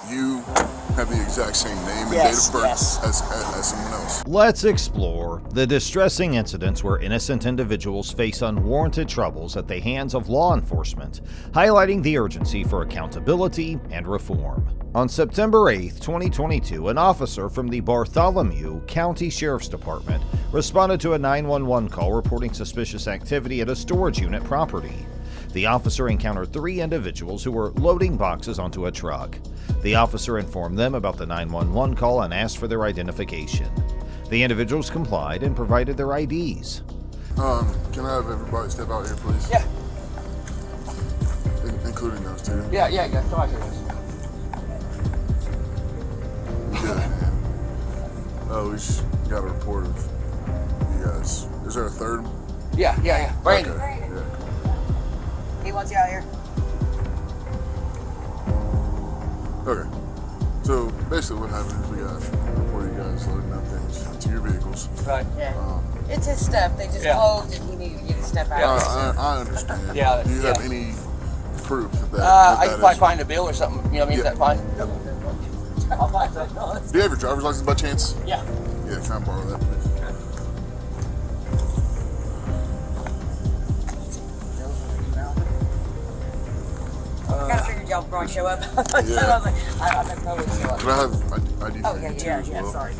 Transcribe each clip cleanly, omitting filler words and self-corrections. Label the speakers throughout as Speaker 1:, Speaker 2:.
Speaker 1: You have the exact same name and date of birth as someone else.
Speaker 2: Let's explore the distressing incidents where innocent individuals face unwarranted troubles at the hands of law enforcement, highlighting the urgency for accountability and reform. On September 8, 2022, an officer from the Bartholomew County Sheriff's Department responded to a 911 call reporting suspicious activity at a storage unit property. The officer encountered 3 individuals who were loading boxes onto a truck. The officer informed them about the 911 call and asked for their identification. The individuals complied and provided their IDs.
Speaker 1: Can I have everybody step out here, please?
Speaker 3: Yeah.
Speaker 1: Including those 2.
Speaker 3: Yeah, come out here.
Speaker 1: Yeah. Oh, we just got a report of you guys. Is there a 3rd?
Speaker 3: Yeah. Brandon.
Speaker 1: Okay. Yeah.
Speaker 4: He wants you out here.
Speaker 1: Okay. So basically what happened is we got a report of you guys loading up things into your vehicles.
Speaker 3: Right.
Speaker 4: Yeah. It's his stuff. They just closed and he needed to get his stuff out.
Speaker 1: I understand.
Speaker 3: Yeah.
Speaker 1: Do you have any proof of that?
Speaker 3: I can probably find a bill or something. You know what I mean?
Speaker 1: Yeah.
Speaker 3: Is that fine? I'll find that.
Speaker 1: Do you have your driver's license by chance?
Speaker 3: Yeah.
Speaker 1: Yeah, can I borrow that, please?
Speaker 4: I kind of figured y'all would probably show up.
Speaker 1: Yeah.
Speaker 4: I was like, I probably show up.
Speaker 1: Can I have ID
Speaker 4: Oh,
Speaker 1: for you too
Speaker 4: yeah,
Speaker 1: as well?
Speaker 4: sorry.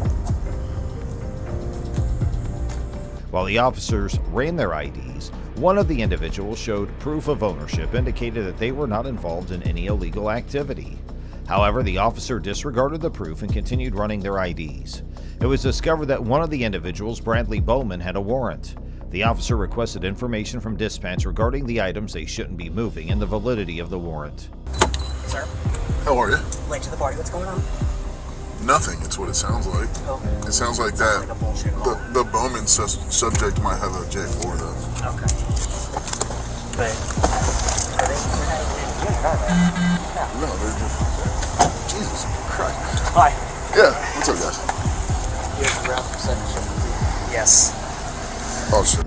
Speaker 2: While the officers ran their IDs, one of the individuals showed proof of ownership indicated that they were not involved in any illegal activity. However, the officer disregarded the proof and continued running their IDs. It was discovered that one of the individuals, Bradley Bowman, had a warrant. The officer requested information from dispatch regarding the items they shouldn't be moving and the validity of the warrant.
Speaker 4: Sir,
Speaker 1: How are you?
Speaker 4: late to the party. What's going on?
Speaker 1: Nothing. It's what it sounds like.
Speaker 4: Oh.
Speaker 1: It sounds like that.
Speaker 4: Like a bullshit call.
Speaker 1: The Bowman subject might have a J4 though.
Speaker 4: Okay. But are they?
Speaker 1: No, they're just. Jesus Christ.
Speaker 4: Hi.
Speaker 1: Yeah. What's up, guys?
Speaker 3: Here's the route from section.
Speaker 4: Yes.
Speaker 1: Oh shit.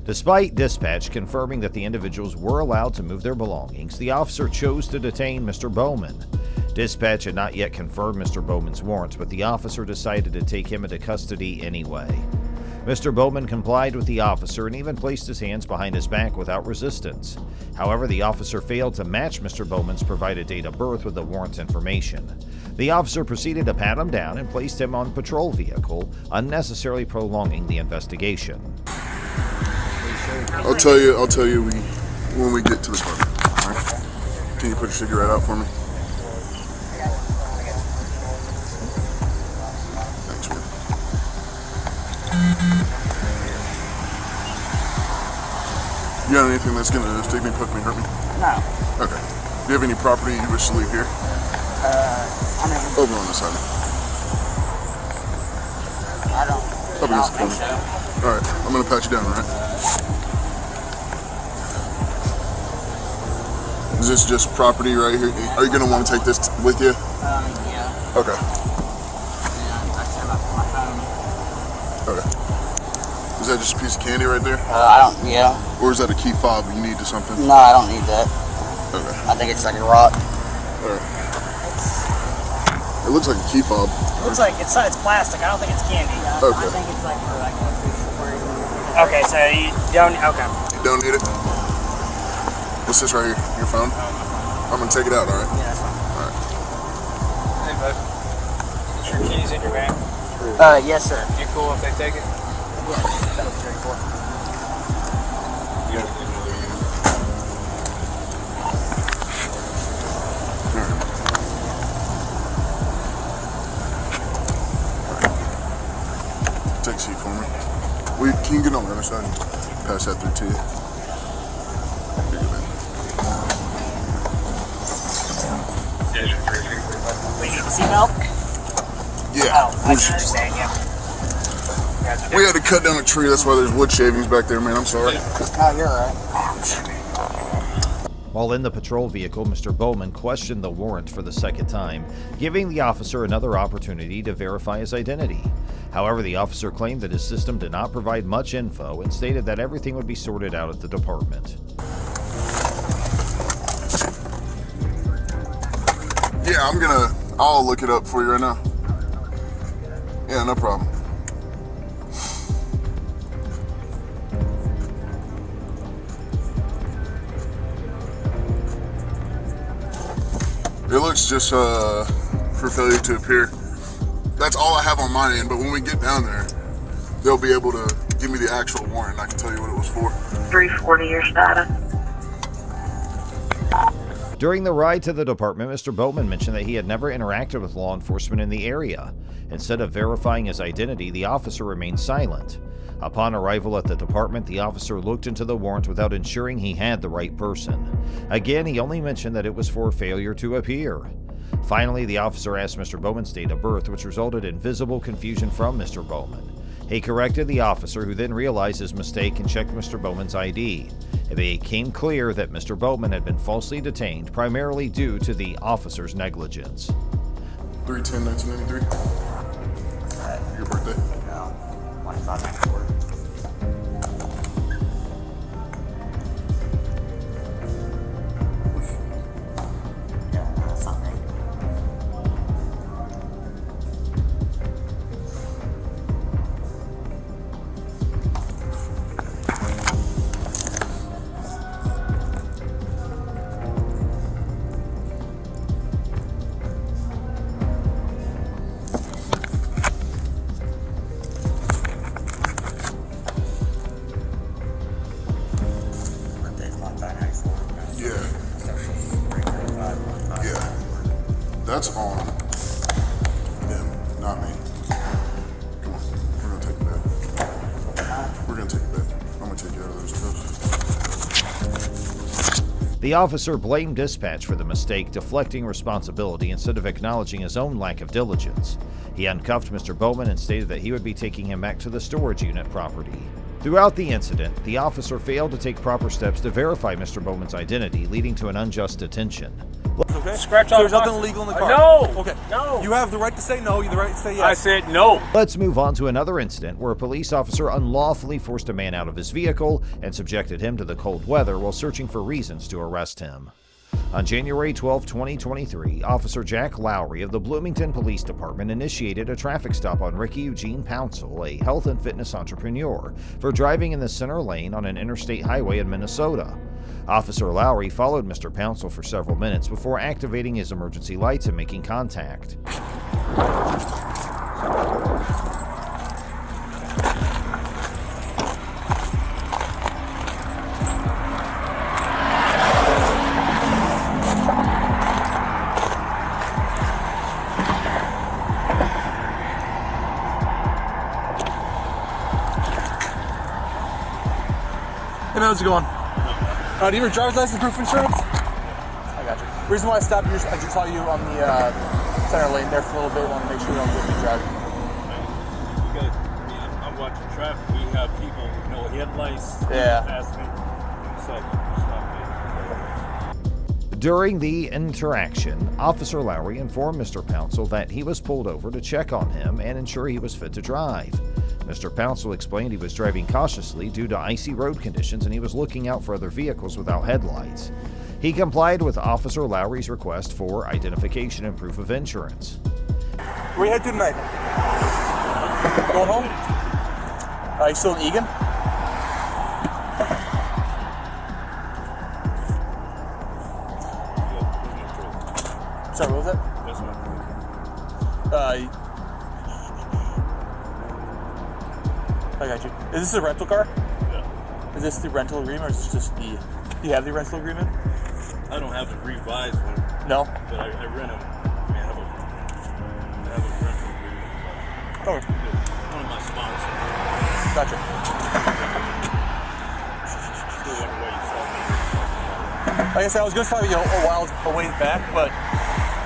Speaker 2: Despite dispatch confirming that the individuals were allowed to move their belongings, the officer chose to detain Mr. Bowman. Dispatch had not yet confirmed Mr. Bowman's warrants, but the officer decided to take him into custody anyway. Mr. Bowman complied with the officer and even placed his hands behind his back without resistance. However, the officer failed to match Mr. Bowman's provided date of birth with the warrant's information. The officer proceeded to pat him down and placed him on patrol vehicle, unnecessarily prolonging the investigation.
Speaker 1: I'll tell you when we get to the car. All right? Can you put your cigarette out for me? Thanks, man. You got anything that's gonna stick me, poke me, hurt me?
Speaker 4: No.
Speaker 1: Okay. Do you have any property you wish to leave here? Over on this side.
Speaker 4: I don't.
Speaker 1: Up against the corner. All right. I'm gonna pat you down, all right? Is this just property right here? Are you gonna want to take this with you?
Speaker 4: Yeah.
Speaker 1: Okay.
Speaker 4: Yeah, I set up my phone.
Speaker 1: Okay. Is that just a piece of candy right there?
Speaker 4: Yeah.
Speaker 1: Or is that a key fob you need to something?
Speaker 4: No, I don't need that.
Speaker 1: Okay.
Speaker 4: I think it's like a rock.
Speaker 1: Alright. It looks like a key fob.
Speaker 5: It looks like it's plastic. I don't think it's candy.
Speaker 1: Okay.
Speaker 4: I think it's like for like.
Speaker 5: Okay, so you don't. Okay.
Speaker 1: You don't need it? What's this right here? Your phone? I'm gonna take it out, alright?
Speaker 5: Yeah, that's fine.
Speaker 1: Alright.
Speaker 5: Hey, bud. Is your keys in your van?
Speaker 4: Yes, sir.
Speaker 5: You cool if they take it?
Speaker 4: Yeah, that was straightforward.
Speaker 1: Take a seat for me. Can you get on the other side and pass that through to you? Here you go, man.
Speaker 5: We need the seatbelt?
Speaker 1: Yeah.
Speaker 5: Oh, I can understand, yeah.
Speaker 1: We had to cut down a tree, that's why there's wood shavings back there, man. I'm sorry.
Speaker 3: Oh, you're all right.
Speaker 2: While in the patrol vehicle, Mr. Bowman questioned the warrant for the second time, giving the officer another opportunity to verify his identity. However, the officer claimed that his system did not provide much info and stated that everything would be sorted out at the department.
Speaker 1: Yeah, I'll look it up for you right now. Yeah, no problem. It looks just for failure to appear. That's all I have on my end, but when we get down there, they'll be able to give me the actual warrant and I can tell you what it was for.
Speaker 6: 340 your status.
Speaker 2: During the ride to the department, Mr. Bowman mentioned that he had never interacted with law enforcement in the area. Instead of verifying his identity, the officer remained silent. Upon arrival at the department, the officer looked into the warrant without ensuring he had the right person. Again, he only mentioned that it was for failure to appear. Finally, the officer asked Mr. Bowman's date of birth, which resulted in visible confusion from Mr. Bowman. He corrected the officer, who then realized his mistake and checked Mr. Bowman's ID. It became clear that Mr. Bowman had been falsely detained, primarily due to the officer's negligence.
Speaker 1: 3/10/1993. Your birthday?
Speaker 3: No. 2594. Yeah, that's not me.
Speaker 1: That's on them, not me. Come on, we're gonna take it back. We're gonna take it back. I'm gonna take you out of those cuffs.
Speaker 2: The officer blamed dispatch for the mistake, deflecting responsibility instead of acknowledging his own lack of diligence. He uncuffed Mr. Bowman and stated that he would be taking him back to the storage unit property. Throughout the incident, the officer failed to take proper steps to verify Mr. Bowman's identity, leading to an unjust detention.
Speaker 5: Okay. Scratch off. There's nothing illegal in the car.
Speaker 7: No.
Speaker 5: Okay.
Speaker 7: No.
Speaker 5: You have the right to say no. You have the right to say yes.
Speaker 7: I said no.
Speaker 2: Let's move on to another incident where a police officer unlawfully forced a man out of his vehicle and subjected him to the cold weather while searching for reasons to arrest him. On January 12, 2023, Officer Jack Lowry of the Bloomington Police Department initiated a traffic stop on Ricky Eugene Pouncil, a health and fitness entrepreneur, for driving in the center lane on an interstate highway in Minnesota. Officer Lowry followed Mr. Pouncil for several minutes before activating his emergency lights and making contact.
Speaker 5: Hey, how's it going? Do you have your driver's license, proof of insurance? I got you. Reason why I stopped you, I just saw you on the center lane there for a little bit. I want to make sure you don't get me driving.
Speaker 8: I'm watching traffic. We have people with no headlights.
Speaker 5: Yeah.
Speaker 8: Past me. It's like, stop me.
Speaker 2: During the interaction, Officer Lowry informed Mr. Pouncil that he was pulled over to check on him and ensure he was fit to drive. Mr. Pouncil explained he was driving cautiously due to icy road conditions and he was looking out for other vehicles without headlights. He complied with Officer Lowry's request for identification and proof of insurance.
Speaker 5: Where you head to tonight? Going home? You still in Egan? Sorry, what was that?
Speaker 8: That's my
Speaker 5: I got you. Is this a rental car?
Speaker 8: Yeah.
Speaker 5: Is this the rental agreement or is this just the... Do you have the rental agreement?
Speaker 8: I don't have the revised one,
Speaker 5: No?
Speaker 8: but I rent them. I have a rental agreement.
Speaker 5: Oh,
Speaker 8: One of my sponsors.
Speaker 5: gotcha.
Speaker 8: Still wonder why you saw me.
Speaker 5: Like I said, I was going to try to a while a ways back, but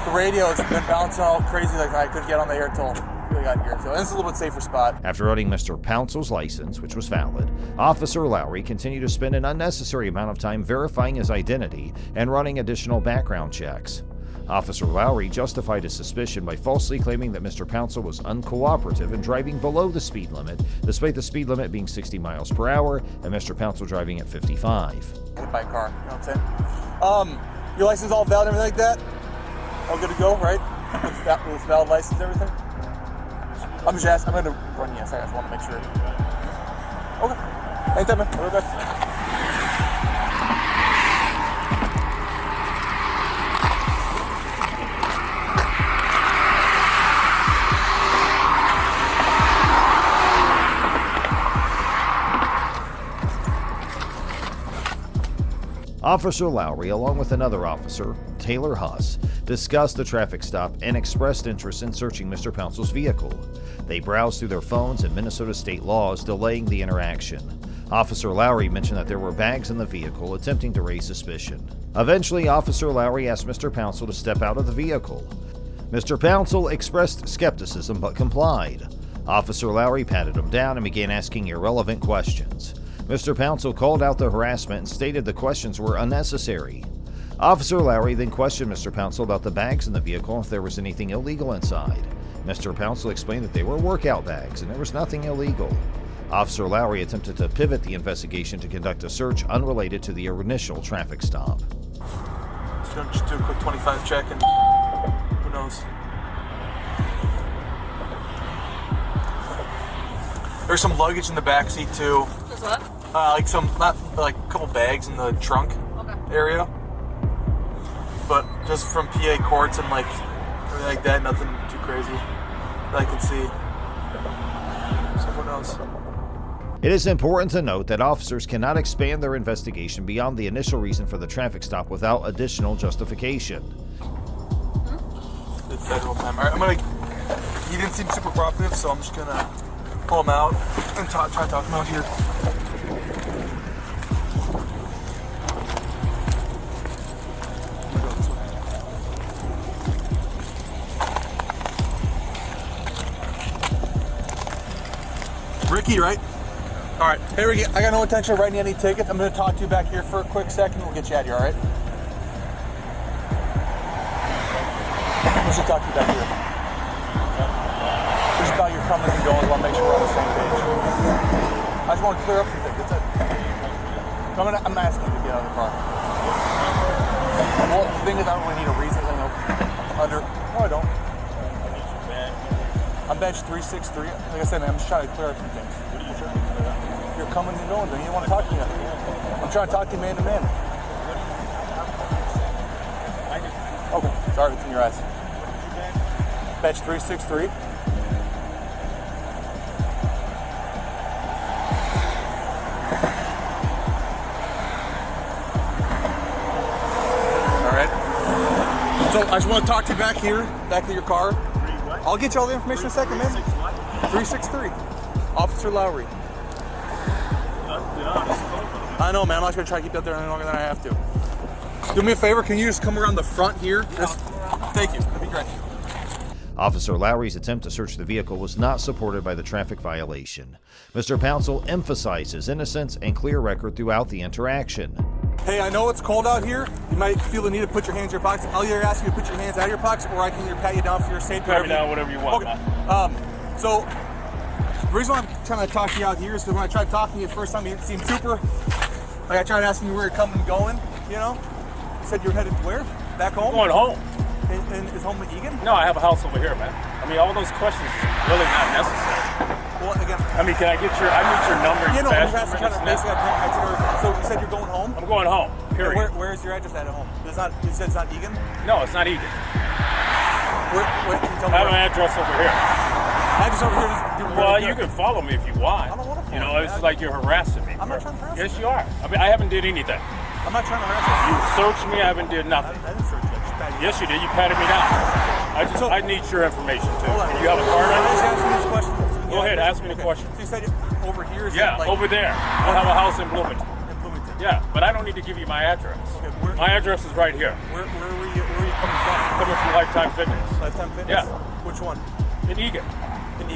Speaker 5: the radio has been bouncing all crazy. Like I couldn't get on the air until we got here. So this is a little bit safer spot.
Speaker 2: After running Mr. Pouncel's license, which was valid, Officer Lowry continued to spend an unnecessary amount of time verifying his identity and running additional background checks. Officer Lowry justified his suspicion by falsely claiming that Mr. Pouncel was uncooperative and driving below the speed limit, despite the speed limit being 60 miles per hour and Mr. Pouncel driving at 55.
Speaker 5: Hit by a car, you know what I'm saying? Your license all valid and everything like that? All good to go, right? With valid license and everything? I'm just asking, I'm going to run yes, I just want to make sure. Okay. Anytime, man. I'll be back.
Speaker 2: Officer Lowry, along with another officer, Taylor Huss, discussed the traffic stop and expressed interest in searching Mr. Pouncel's vehicle. They browsed through their phones and Minnesota state laws, delaying the interaction. Officer Lowry mentioned that there were bags in the vehicle, attempting to raise suspicion. Eventually, Officer Lowry asked Mr. Pouncel to step out of the vehicle. Mr. Pouncel expressed skepticism but complied. Officer Lowry patted him down and began asking irrelevant questions. Mr. Pouncel called out the harassment and stated the questions were unnecessary. Officer Lowry then questioned Mr. Pouncel about the bags in the vehicle and if there was anything illegal inside. Mr. Pouncel explained that they were workout bags and there was nothing illegal. Officer Lowry attempted to pivot the investigation to conduct a search unrelated to the initial traffic stop.
Speaker 5: Just do a quick 25 check and who knows. There's some luggage in the back seat too.
Speaker 4: Just what?
Speaker 5: Like a couple bags in the trunk area. But just from PA courts and like everything like that, nothing too crazy that I can see. So who knows?
Speaker 2: It is important to note that officers cannot expand their investigation beyond the initial reason for the traffic stop without additional justification.
Speaker 5: The federal time. All right, he didn't seem super cooperative, so I'm just gonna pull him out and try to talk him out here. Ricky, right? All right, hey Ricky, I got no intention of writing any tickets. I'm gonna talk to you back here for a quick second. We'll get you out of here, all right? Let's just talk to you back here. Just about your coming and going. I want to make sure we're on the same page. I just want to clear up some things. That's it. I'm asking you to get out of the car. Well, the thing is, I don't really need a reason. No, I don't. I'm badge 363. Like I said, man, I'm just trying to clear up some things. You're coming and going. You don't want to talk to me. I'm trying to talk to you man to man. Okay, sorry, it's in your eyes. Badge 363. So I just want to talk to you back here, back to your car. I'll get you all the information in a second, man. 363. Officer Lowry. I know, man. I'm not going to try to keep you out there any longer than I have to. Do me a favor. Can you just come around the front here? Thank you. That'd be great.
Speaker 2: Officer Lowry's attempt to search the vehicle was not supported by the traffic violation. Mr. Pouncel emphasized his innocence and clear record throughout the interaction.
Speaker 5: Hey, I know it's cold out here. You might feel the need to put your hands in your pockets. I'll either ask you to put your hands out of your pockets, or I can either pat you down for your safety.
Speaker 8: Pat me down, whatever you want.
Speaker 5: Okay. So the reason why I'm trying to talk to you out here is because when I tried talking to you the first time, you seemed super. Like I tried asking you where you're coming and going. You know, you said you're headed where? Back home?
Speaker 8: I'm going home.
Speaker 5: And is home with Egan?
Speaker 8: No, I have a house over here, man. I mean, all those questions are really not necessary.
Speaker 5: Well, again,
Speaker 8: I mean, can I get I need your number.
Speaker 5: you know,
Speaker 8: fast
Speaker 5: so you said you're going home?
Speaker 8: I'm going home, period.
Speaker 5: Where is your address at home? You said it's not Egan?
Speaker 8: No, it's not Egan.
Speaker 5: Where can you tell me
Speaker 8: I have an address over here.
Speaker 5: Address over here?
Speaker 8: Well, you can follow me if you want.
Speaker 5: I don't want to follow
Speaker 8: you know,
Speaker 5: you.
Speaker 8: it's like you're harassing me.
Speaker 5: I'm not trying to harass you.
Speaker 8: Yes, you are. I mean, I haven't did anything.
Speaker 5: I'm not trying to harass you.
Speaker 8: You searched me, I haven't did nothing.
Speaker 5: I didn't search you. I just patted you.
Speaker 8: Yes, you did. You patted me down. I need your information, too.
Speaker 5: Hold on.
Speaker 8: You have a card
Speaker 5: I'm
Speaker 8: on
Speaker 5: just
Speaker 8: you?
Speaker 5: asking these questions.
Speaker 8: Go ahead, ask me the question.
Speaker 5: So you said over here? Is
Speaker 8: Yeah,
Speaker 5: that like
Speaker 8: over there. I have a house in Bloomington.
Speaker 5: in Bloomington?
Speaker 8: Yeah, but I don't need to give you my address.
Speaker 5: Okay,
Speaker 8: My address is right here.
Speaker 5: Where were you coming from?
Speaker 8: Coming from Lifetime Fitness.
Speaker 5: Lifetime Fitness?
Speaker 8: Yeah.
Speaker 5: Which one?
Speaker 8: In Egan.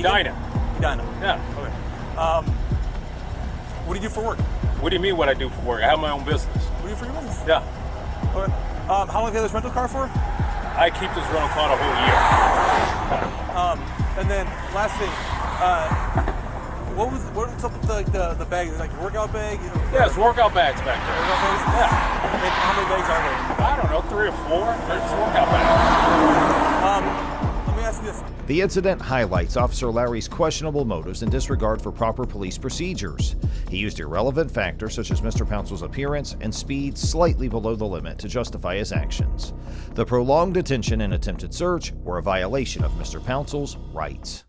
Speaker 8: Diner.
Speaker 5: Diner.
Speaker 8: Yeah.
Speaker 5: Okay. What do you do for work?
Speaker 8: What do you mean what I do for work? I have my own business.
Speaker 5: What do you do for your business?
Speaker 8: Yeah.
Speaker 5: Okay. How long have you had this rental car for?
Speaker 8: I keep this rental car the whole year.
Speaker 5: And then last thing, what's up with the bag? Is it like a workout bag? You know,
Speaker 8: Yeah, it's workout bags back there.
Speaker 5: workout bags?
Speaker 8: Yeah.
Speaker 5: And how many bags are there?
Speaker 8: I don't know, 3 or 4. It's workout bags.
Speaker 5: Let me ask you this.
Speaker 2: The incident highlights Officer Larry's questionable motives and disregard for proper police procedures. He used irrelevant factors such as Mr. Pouncil's appearance and speed slightly below the limit to justify his actions. The prolonged detention and attempted search were a violation of Mr. Pouncil's rights.